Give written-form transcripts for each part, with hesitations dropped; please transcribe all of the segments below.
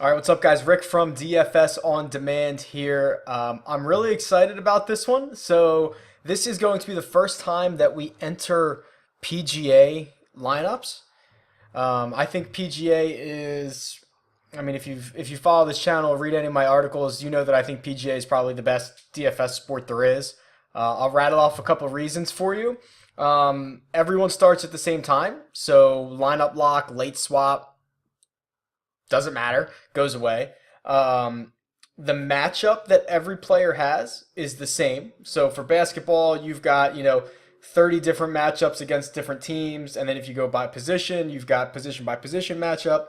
All right, what's up, guys? Rick from DFS On Demand here. I'm really excited about this one. So, this is going to be the first time that we enter PGA lineups. I think PGA is, I mean, if you follow this channel or read any of my articles, you know that I think PGA is probably the best DFS sport there is. I'll rattle off a couple of reasons for you. Everyone starts at the same time, so lineup lock, late swap, doesn't matter, goes away. The matchup that every player has is the same. So for basketball, you've got, 30 different matchups against different teams. And then if you go by position, you've got position by position matchup.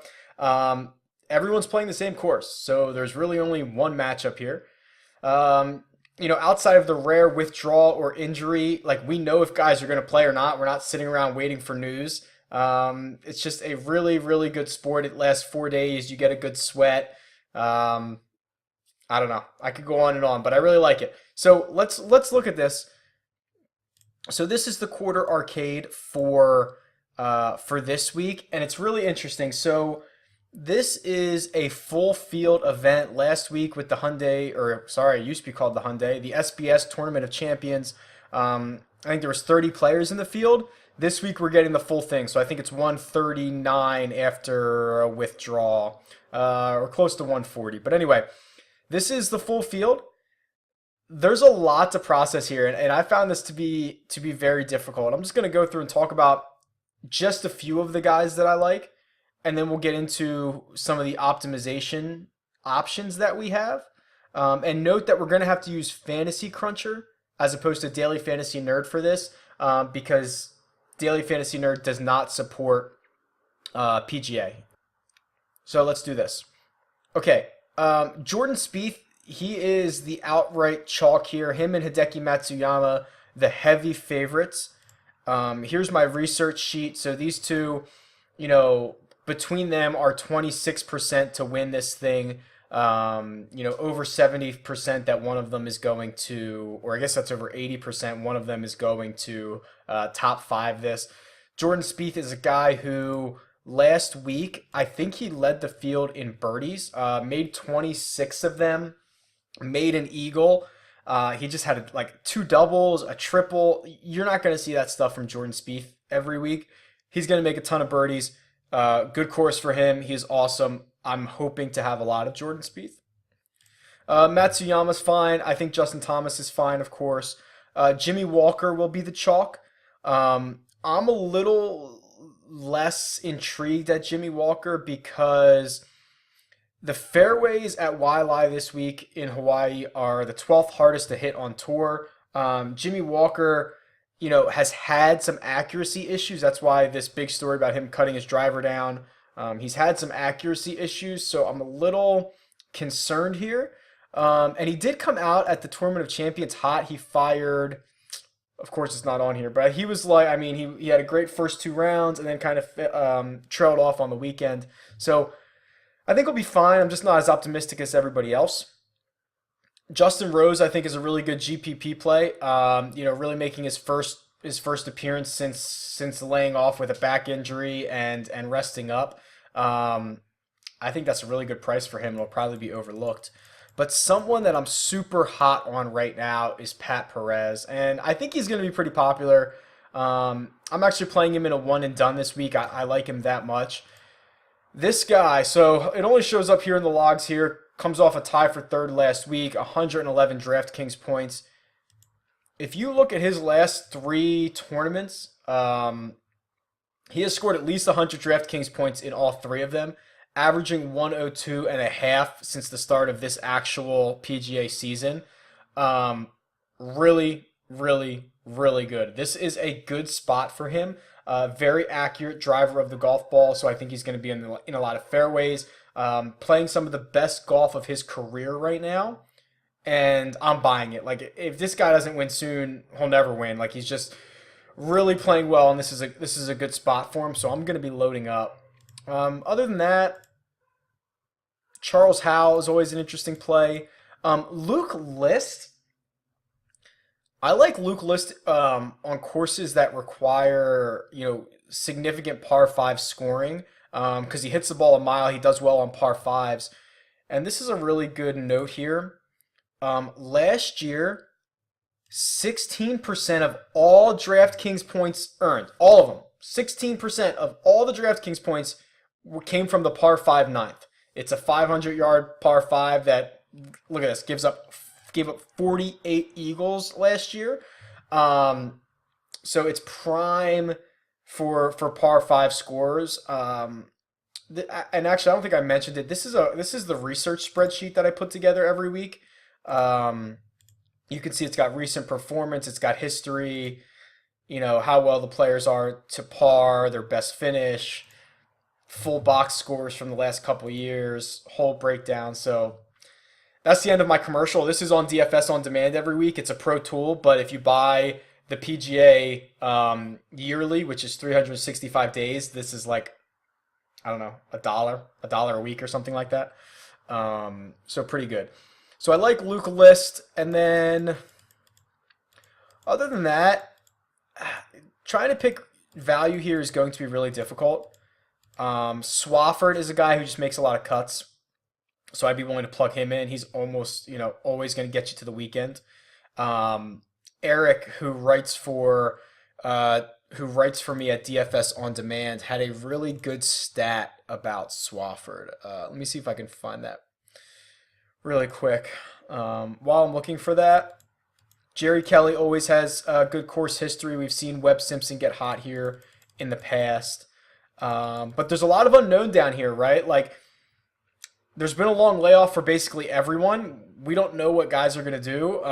Everyone's playing the same course. So there's really only one matchup here. Outside of the rare withdrawal or injury, like we know if guys are going to play or not. We're not sitting around waiting for news. It's just a really, really good sport. It lasts 4 days. You get a good sweat. I don't know. I could go on and on, but I really like it. So let's look at this. So this is the quarter arcade for this week, and it's really interesting. So this is a full field event last week with the Hyundai, or sorry, it used to be called the Hyundai, the SBS Tournament of Champions. I think there was 30 players in the field. This week we're getting the full thing, so I think it's 139 after a withdrawal, or close to 140. But anyway, this is the full field. There's a lot to process here, and I found this to be very difficult. I'm just going to go through and talk about just a few of the guys that I like, and then we'll get into some of the optimization options that we have. And note that we're going to have to use Fantasy Cruncher as opposed to Daily Fantasy Nerd for this, because Daily Fantasy Nerd does not support PGA. So let's do this. Okay, Jordan Spieth, he is the outright chalk here. Him and Hideki Matsuyama, the heavy favorites. Here's my research sheet. So these two, between them are 26% to win this thing. Over 70% that one of them is going to, or I guess that's over 80%, one of them is going to top five this. Jordan Spieth is a guy who last week, I think he led the field in birdies, made 26 of them, made an eagle. He just had like two doubles, a triple. You're not going to see that stuff from Jordan Spieth every week. He's going to make a ton of birdies. Good course for him. He's awesome. I'm hoping to have a lot of Jordan Spieth. Matsuyama's fine. I think Justin Thomas is fine, of course. Jimmy Walker will be the chalk. I'm a little less intrigued at Jimmy Walker because the fairways at Wailea this week in Hawaii are the 12th hardest to hit on tour. Jimmy Walker, has had some accuracy issues. That's why this big story about him cutting his driver down. He's had some accuracy issues, so I'm a little concerned here. And he did come out at the Tournament of Champions hot. He fired, of course it's not on here, but he was like, he had a great first two rounds and then kind of trailed off on the weekend. So I think he'll be fine. I'm just not as optimistic as everybody else. Justin Rose, I think, is a really good GPP play. Really making his first appearance since laying off with a back injury and resting up. I think that's a really good price for him. It'll probably be overlooked. But someone that I'm super hot on right now is Pat Perez, and I think he's going to be pretty popular. I'm actually playing him in a one and done this week. I like him that much. This guy, so it only shows up here in the logs here, comes off a tie for third last week, 111 DraftKings points. If you look at his last three tournaments, he has scored at least 100 DraftKings points in all three of them, averaging 102.5 since the start of this actual PGA season. Really, really, really good. This is a good spot for him. Very accurate driver of the golf ball, so I think he's going to be in a lot of fairways. Playing some of the best golf of his career right now, and I'm buying it. Like, if this guy doesn't win soon, he'll never win. Like, he's just really playing well, and this is a good spot for him, so I'm going to be loading up. Other than that, Charles Howell is always an interesting play. Luke List, I like Luke List on courses that require, significant par 5 scoring. because he hits the ball a mile. He does well on par fives. And this is a really good note here. Last year, 16% of all DraftKings points earned, all of them, 16% of all the DraftKings points came from the par 5 ninth. It's a 500-yard par 5 that, look at this, gave up 48 eagles last year. So it's prime for par 5 scorers. And actually, I don't think I mentioned it. This is the research spreadsheet that I put together every week. You can see it's got recent performance, it's got history, how well the players are to par, their best finish, full box scores from the last couple years, whole breakdown. So that's the end of my commercial. This is on DFS on demand every week. It's a pro tool, but if you buy the PGA yearly, which is 365 days, this is like, I don't know, $1 a week or something like that. So pretty good. So I like Luka List, and then other than that, trying to pick value here is going to be really difficult. Swafford is a guy who just makes a lot of cuts, so I'd be willing to plug him in. He's almost, always going to get you to the weekend. Eric, who writes for me at DFS on Demand, had a really good stat about Swafford. Let me see if I can find that really quick. While I'm looking for that, Jerry Kelly always has a good course history. We've seen Webb Simpson get hot here in the past. But there's a lot of unknown down here, right? Like, there's been a long layoff for basically everyone. We don't know what guys are going to do.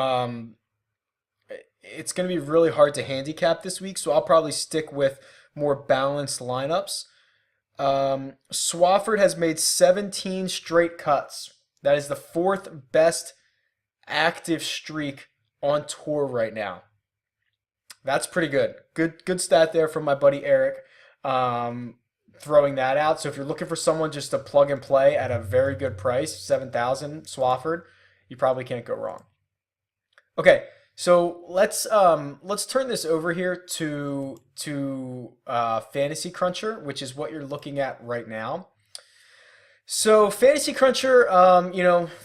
It's going to be really hard to handicap this week, so I'll probably stick with more balanced lineups. Swafford has made 17 straight cuts. That is the 4th best active streak on tour right now. That's pretty good. Good stat there from my buddy Eric, throwing that out. So if you're looking for someone just to plug and play at a very good price, $7,000 Swafford, you probably can't go wrong. Okay, so let's turn this over here to Fantasy Cruncher, which is what you're looking at right now. So Fantasy Cruncher,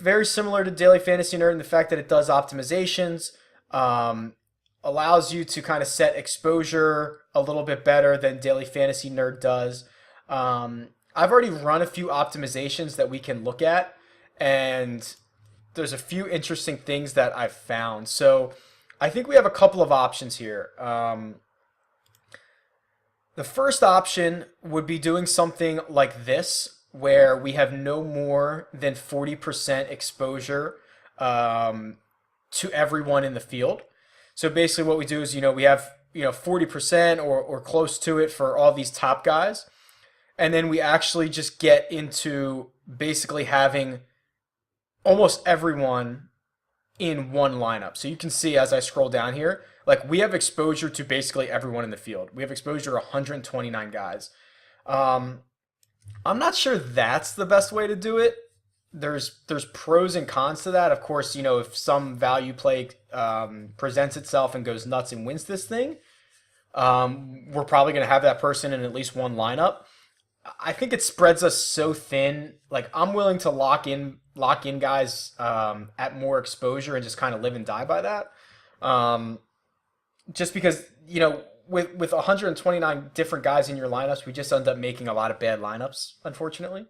very similar to Daily Fantasy Nerd in the fact that it does optimizations, allows you to kind of set exposure a little bit better than Daily Fantasy Nerd does. I've already run a few optimizations that we can look at, and there's a few interesting things that I've found. So I think we have a couple of options here. The first option would be doing something like this, where we have no more than 40% exposure to everyone in the field. So basically what we do is, we have 40% or close to it for all these top guys. And then we actually just get into basically having almost everyone in one lineup. So you can see as I scroll down here, like we have exposure to basically everyone in the field. We have exposure to 129 guys. I'm not sure that's the best way to do it. There's pros and cons to that. Of course, if some value play presents itself and goes nuts and wins this thing, we're probably going to have that person in at least one lineup. I think it spreads us so thin. Like, I'm willing to lock in guys at more exposure and just kind of live and die by that. Just because, with 129 different guys in your lineups, we just end up making a lot of bad lineups, unfortunately.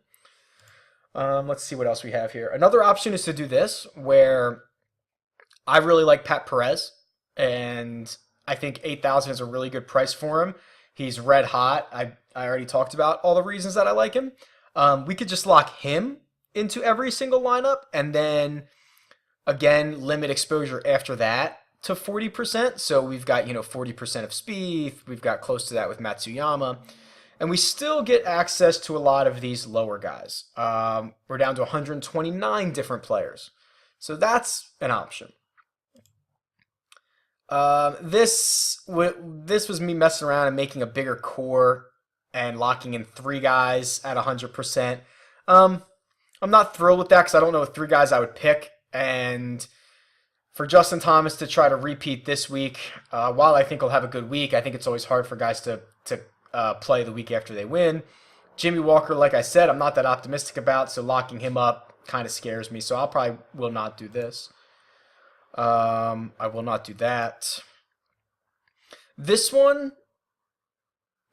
Let's see what else we have here. Another option is to do this, where I really like Pat Perez, and I think 8,000 is a really good price for him. He's red hot. I already talked about all the reasons that I like him. We could just lock him into every single lineup, and then, again, limit exposure after that to 40%. So we've got, 40% of Spieth. We've got close to that with Matsuyama. And we still get access to a lot of these lower guys. We're down to 129 different players. So that's an option. This was me messing around and making a bigger core and locking in 3 guys at 100%. I'm not thrilled with that because I don't know 3 guys I would pick. And for Justin Thomas to try to repeat this week, while I think he'll have a good week, I think it's always hard for guys to play the week after they win. Jimmy Walker, like I said, I'm not that optimistic about, so locking him up kind of scares me. So I'll probably will not do this. I will not do that. This one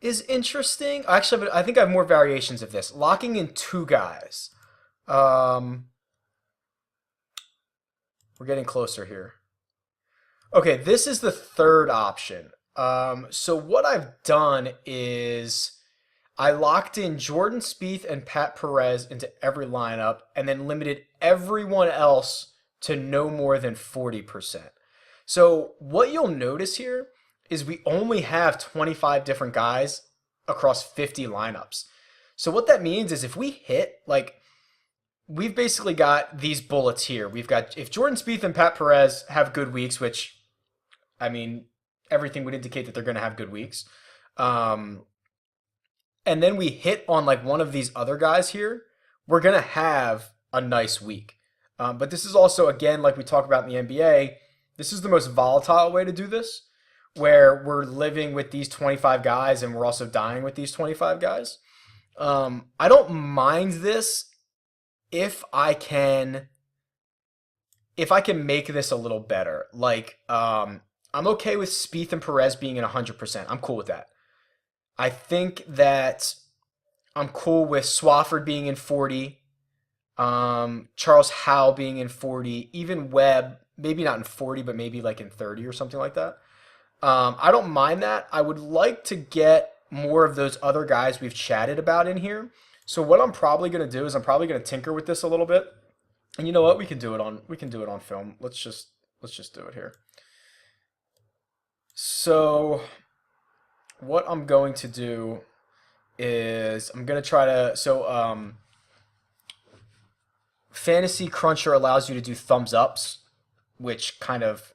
is interesting. Actually, I think I have more variations of this. Locking in two guys. Um, we're getting closer here. Okay, this is the third option. So what I've done is I locked in Jordan Spieth and Pat Perez into every lineup and then limited everyone else to no more than 40%. So what you'll notice here is we only have 25 different guys across 50 lineups. So what that means is if we hit, like, we've basically got these bullets here. We've got, if Jordan Spieth and Pat Perez have good weeks, which, I mean, everything would indicate that they're going to have good weeks. And then we hit on like one of these other guys here, we're going to have a nice week. But this is also, again, like we talk about in the NBA, this is the most volatile way to do this, where we're living with these 25 guys and we're also dying with these 25 guys. I don't mind this if I can make this a little better. Like, I'm okay with Spieth and Perez being in 100%. I'm cool with that. I think that I'm cool with Swafford being in 40, Charles Howell being in 40, even Webb, maybe not in 40, but maybe like in 30 or something like that. I don't mind that. I would like to get more of those other guys we've chatted about in here. So what I'm probably going to do is I'm probably going to tinker with this a little bit. And you know what? We can do it on film. Let's just do it here. So what I'm going to do is I'm going to try to Fantasy Cruncher allows you to do thumbs ups, which kind of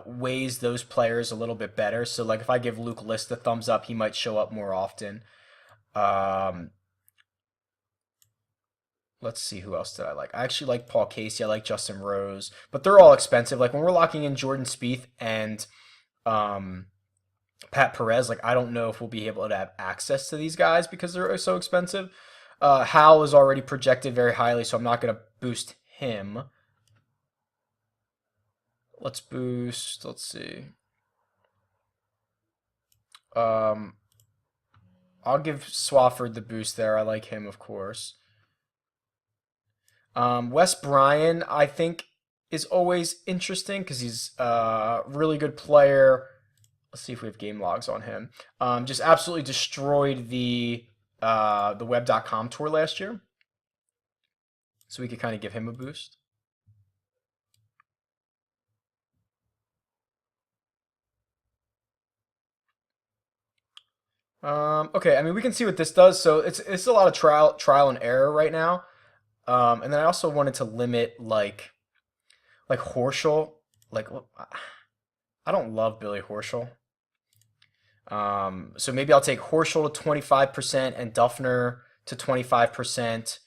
weighs those players a little bit better. So like if I give Luke List a thumbs up, he might show up more often. Let's see, who else did I like? I actually like Paul Casey. I like Justin Rose, but they're all expensive. Like when we're locking in Jordan Spieth and Pat Perez, like I don't know if we'll be able to have access to these guys because they're so expensive. Howell is already projected very highly, so I'm not going to boost him. Let's boost, let's see. I'll give Swafford the boost there. I like him, of course. Wes Bryan, I think, is always interesting because he's a really good player. Let's see if we have game logs on him. Just absolutely destroyed the web.com tour last year. So we could kind of give him a boost. Okay, I mean, we can see what this does. So it's a lot of trial and error right now. And then I also wanted to limit like Horschel. Like, I don't love Billy Horschel. So maybe I'll take Horschel to 25% and Duffner to 25%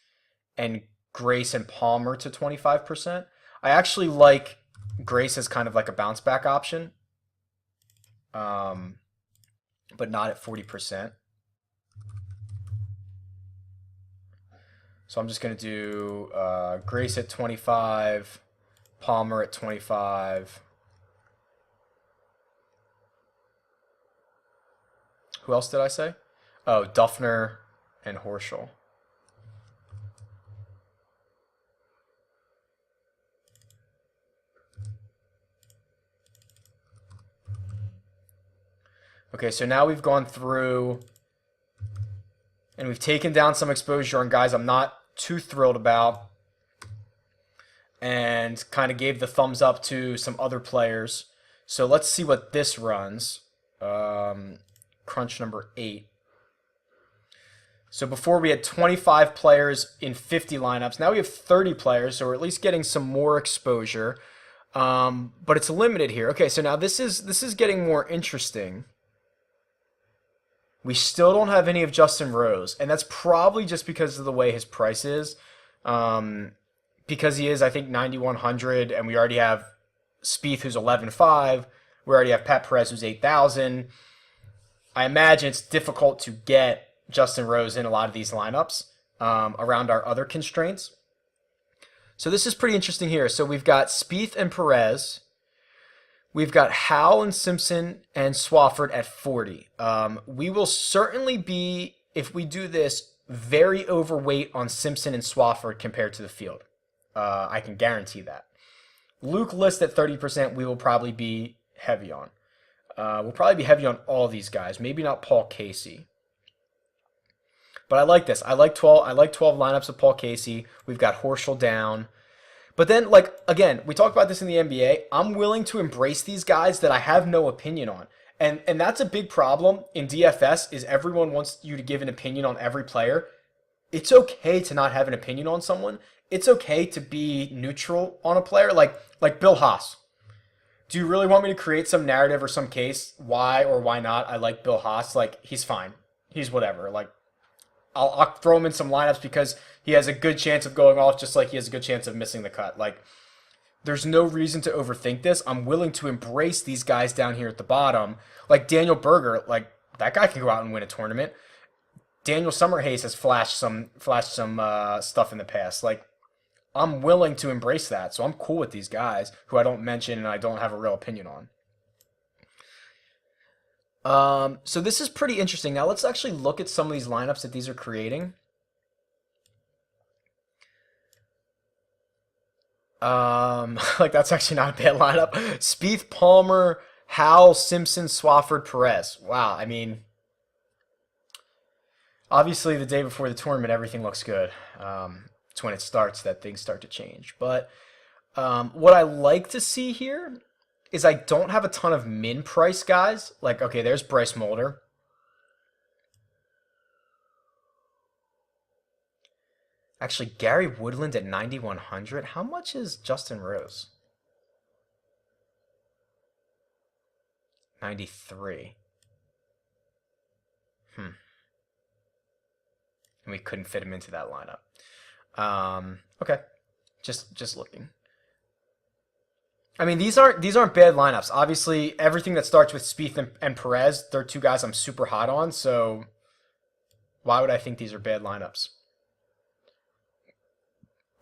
and Grace and Palmer to 25%. I actually like Grace as kind of like a bounce back option, but not at 40%. So I'm just going to do Grace at 25, Palmer at 25. Who else did I say? Oh, Duffner and Horschel. Okay, so now we've gone through and we've taken down some exposure on guys I'm not too thrilled about and kind of gave the thumbs up to some other players. So let's see what this runs. Crunch number 8. So before we had 25 players in 50 lineups. Now we have 30 players, so we're at least getting some more exposure. But it's limited here. Okay, so now this is getting more interesting. We still don't have any of Justin Rose, and that's probably just because of the way his price is. Because he is, I think, 9,100, and we already have Spieth, who's 11.5. We already have Pat Perez, who's 8,000. I imagine it's difficult to get Justin Rose in a lot of these lineups around our other constraints. So this is pretty interesting here. So we've got Spieth and Perez. We've got Howell and Simpson and Swafford at 40. We will certainly be, if we do this, very overweight on Simpson and Swafford compared to the field. I can guarantee that. Luke List at 30%, we will probably be heavy on. We'll probably be heavy on all these guys. Maybe not Paul Casey. But I like this. I like 12 lineups of Paul Casey. We've got Horschel down. But then, like, again, we talked about this in the NBA. I'm willing to embrace these guys that I have no opinion on. And that's a big problem in DFS is everyone wants you to give an opinion on every player. It's okay to not have an opinion on someone. It's okay to be neutral on a player. Like Bill Haas. Do you really want me to create some narrative or some case why or why not I like Bill Haas? Like, he's fine. He's whatever. Like, I'll throw him in some lineups because he has a good chance of going off just like he has a good chance of missing the cut. Like, there's no reason to overthink this. I'm willing to embrace these guys down here at the bottom. Like Daniel Berger, like, that guy can go out and win a tournament. Daniel Summerhays has flashed some stuff in the past. Like, I'm willing to embrace that. So I'm cool with these guys who I don't mention and I don't have a real opinion on. So this is pretty interesting. Now let's actually look at some of these lineups that these are creating. Like that's actually not a bad lineup. Spieth, Palmer, Howell, Simpson, Swafford, Perez. Wow, I mean, obviously the day before the tournament, everything looks good. It's when it starts that things start to change. But what I like to see here is I don't have a ton of min price guys. Like, okay, there's Bryce Mulder. Actually, Gary Woodland at 9,100. How much is Justin Rose? 93. And we couldn't fit him into that lineup. Okay, just looking. I mean, these aren't bad lineups. Obviously, everything that starts with Spieth and Perez, they're two guys I'm super hot on. So why would I think these are bad lineups?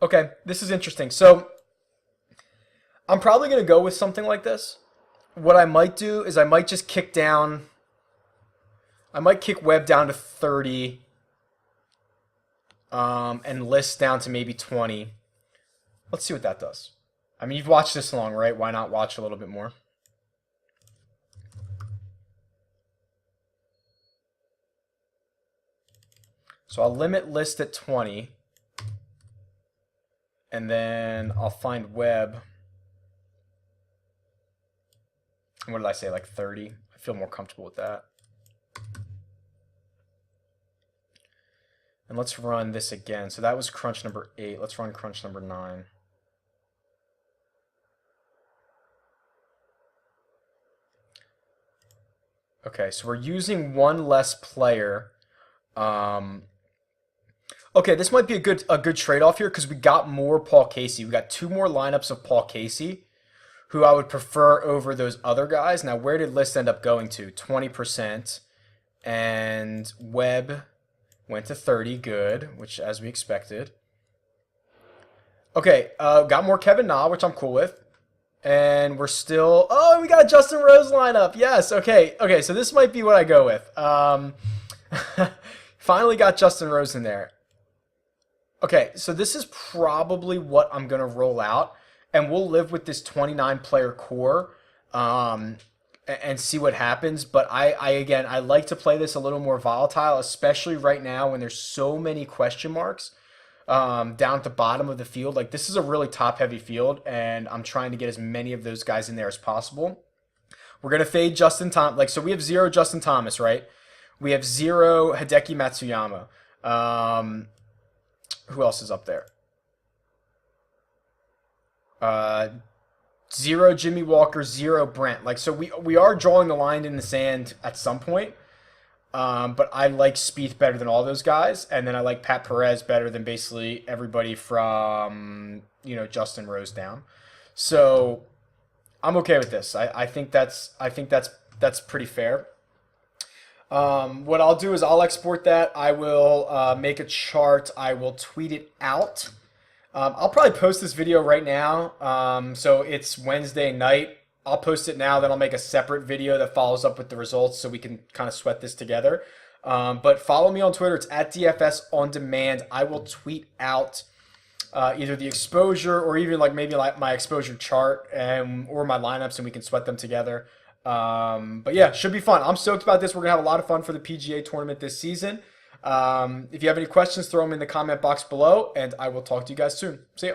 Okay, this is interesting. So I'm probably going to go with something like this. What I might do is I might just kick down. I might kick Webb down to 30. And List down to maybe 20. Let's see what that does. I mean, you've watched this long, right? Why not watch a little bit more? So I'll limit List at 20. And then I'll find Webb. What did I say, like 30? I feel more comfortable with that. And let's run this again. So that was crunch number 8. Let's run crunch number 9. Okay, so we're using one less player. Okay, this might be a good trade-off here because we got more Paul Casey. We got 2 more lineups of Paul Casey, who I would prefer over those other guys. Now, where did List end up going to? 20%. And Webb went to 30. Good, which as we expected. Okay, got more Kevin Na, which I'm cool with. And we're still... Oh, we got a Justin Rose lineup. Yes, okay. Okay, so this might be what I go with. Finally got Justin Rose in there. Okay, so this is probably what I'm going to roll out. And we'll live with this 29-player core and see what happens. But again, I like to play this a little more volatile, especially right now when there's so many question marks. Down at the bottom of the field. Like, this is a really top-heavy field, and I'm trying to get as many of those guys in there as possible. We're going to fade Justin Thomas. Like, so we have 0 Justin Thomas, right? We have 0 Hideki Matsuyama. Who else is up there? 0 Jimmy Walker, 0 Brent. Like, so we are drawing the line in the sand at some point. But I like Spieth better than all those guys, and then I like Pat Perez better than basically everybody from Justin Rose down. So I'm okay with this. I think that's pretty fair. What I'll do is I'll export that. I will make a chart. I will tweet it out. I'll probably post this video right now. So it's Wednesday night. I'll post it now, then I'll make a separate video that follows up with the results so we can kind of sweat this together. But follow me on Twitter. It's at DFS on demand. I will tweet out either the exposure or even like maybe like my exposure chart and or my lineups, and we can sweat them together. But yeah, should be fun. I'm stoked about this. We're gonna have a lot of fun for the PGA tournament this season. If you have any questions, throw them in the comment box below, and I will talk to you guys soon. See ya.